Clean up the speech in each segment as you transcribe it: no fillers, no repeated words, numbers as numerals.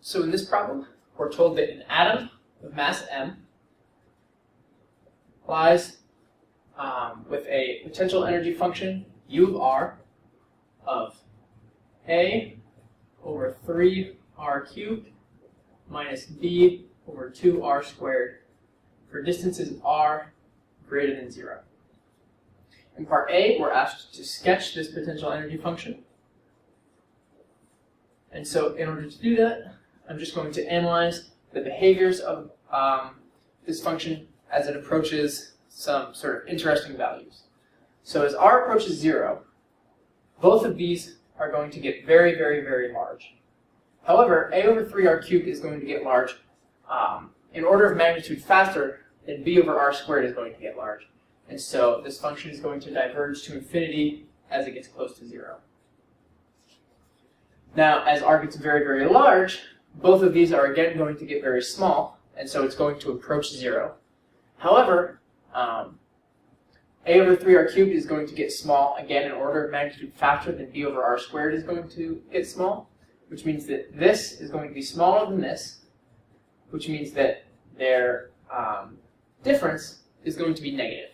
So in this problem, we're told that an atom of mass m lies with a potential energy function u of r of a over 3r cubed minus b over 2r squared for distances r greater than 0. In part A, we're asked to sketch this potential energy function. And so in order to do that, I'm just going to analyze the behaviors of this function as it approaches some sort of interesting values. So as r approaches 0, both of these are going to get very, very, very large. However, a over 3r cubed is going to get large in order of magnitude faster than b over r squared is going to get large. And so this function is going to diverge to infinity as it gets close to 0. Now, as r gets very, very large, both of these are again going to get very small, and so it's going to approach 0. However, a over 3r cubed is going to get small, again, in order of magnitude faster than b over r squared is going to get small, which means that this is going to be smaller than this, which means that their difference is going to be negative.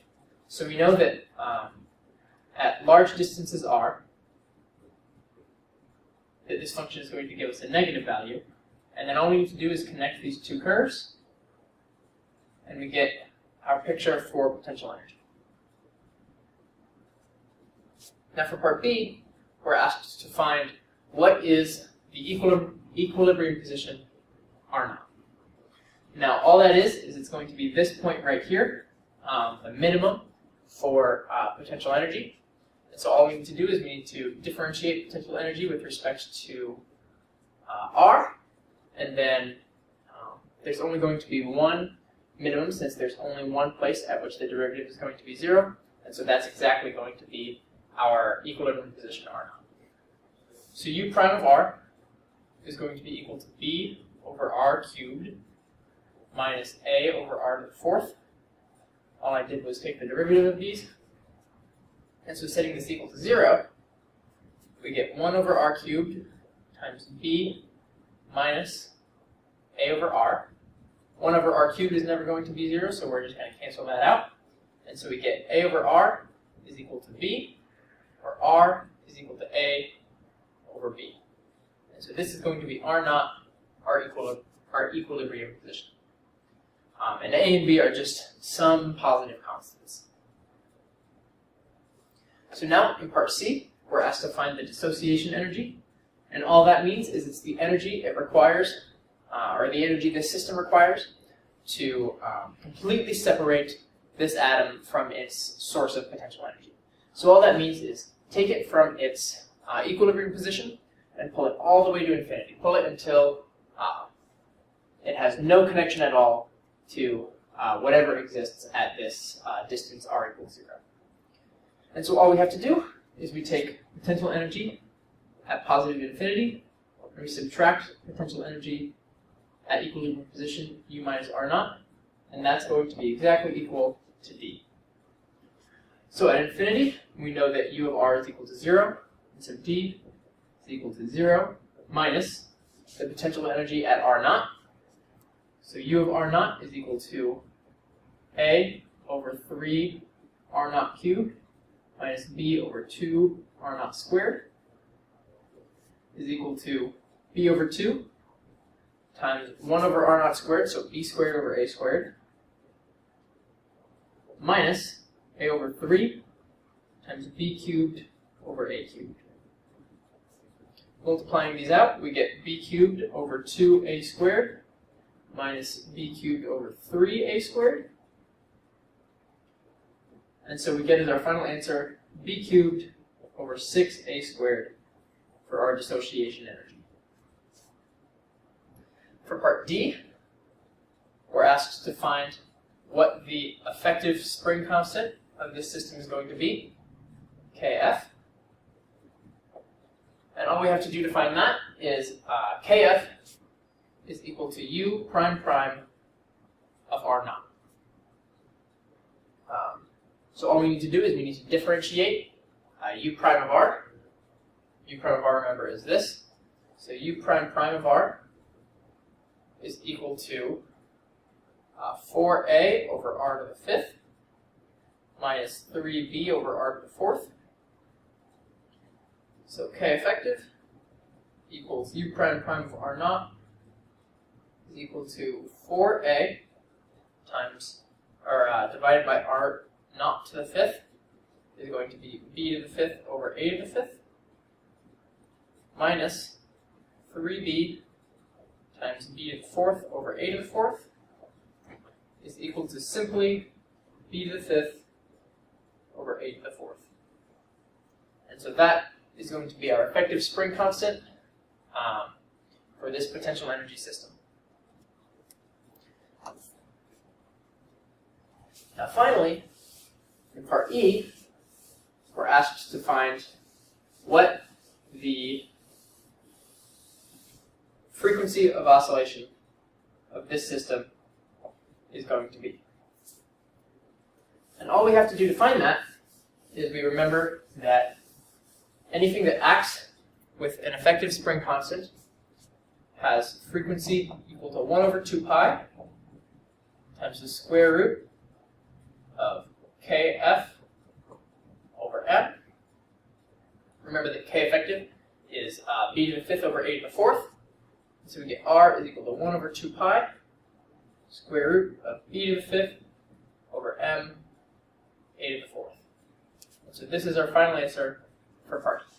So we know that at large distances r, that this function is going to give us a negative value, and then all we need to do is connect these two curves, and we get our picture for potential energy. Now for part B, we're asked to find what is the equilibrium position R0. Now all that is it's going to be this point right here, the minimum for potential energy. And so all we need to do is we need to differentiate potential energy with respect to R, and then there's only going to be one minimum since there's only one place at which the derivative is going to be 0, and so that's exactly going to be our equilibrium position R0. So u prime of r is going to be equal to b over r cubed minus a over r to the fourth. All I did was take the derivative of these. And so setting this equal to 0, we get 1 over r cubed times b minus a over r. 1 over r cubed is never going to be 0, so we're just going to cancel that out. And so we get a over r is equal to b, or r is equal to a over b. And so this is going to be R0, our equilibrium position. And a and b are just some positive constants. So now in part C, we're asked to find the dissociation energy. And all that means is it's the energy it requires, or the energy this system requires, to completely separate this atom from its source of potential energy. So all that means is take it from its equilibrium position and pull it all the way to infinity. Pull it until it has no connection at all to whatever exists at this distance r equals 0. And so all we have to do is we take potential energy at positive infinity, and we subtract potential energy at equilibrium position u minus R0, and that's going to be exactly equal to d. So at infinity, we know that u of r is equal to 0, and so d is equal to 0 minus the potential energy at R0. So u of R0 is equal to a over 3 R0 cubed minus b over 2 R0 squared is equal to b over 2 times 1 over R0 squared, so b squared over a squared, minus a over 3 times b cubed over a cubed. Multiplying these out, we get b cubed over 2a squared minus b cubed over 3a squared. And so we get as our final answer b cubed over 6a squared for our dissociation energy. For part D, we're asked to find what the effective spring constant of this system is going to be, Kf. And all we have to do to find that is Kf is equal to u prime prime of R0. So all we need to do is we need to differentiate u prime of r. U prime of r, remember, is this. So u prime prime of r is equal to 4a over r to the 5th minus 3b over r to the 4th. So k effective equals u prime prime of r naught is equal to 4a times, or divided by r naught to the 5th is going to be b to the 5th over a to the 5th minus 3b times b to the 4th over a to the 4th is equal to simply b to the 5th over a to the 4th. And so that is going to be our effective spring constant for this potential energy system. Now finally, in part E, we're asked to find what the frequency of oscillation of this system is going to be. And all we have to do to find that is we remember that anything that acts with an effective spring constant has frequency equal to 1 over 2 pi times the square root of kf over m. Remember that k effective is b to the 5th over a to the 4th. So we get r is equal to 1 over 2 pi square root of b to the 5th over m a to the 4th. So this is our final answer for part E.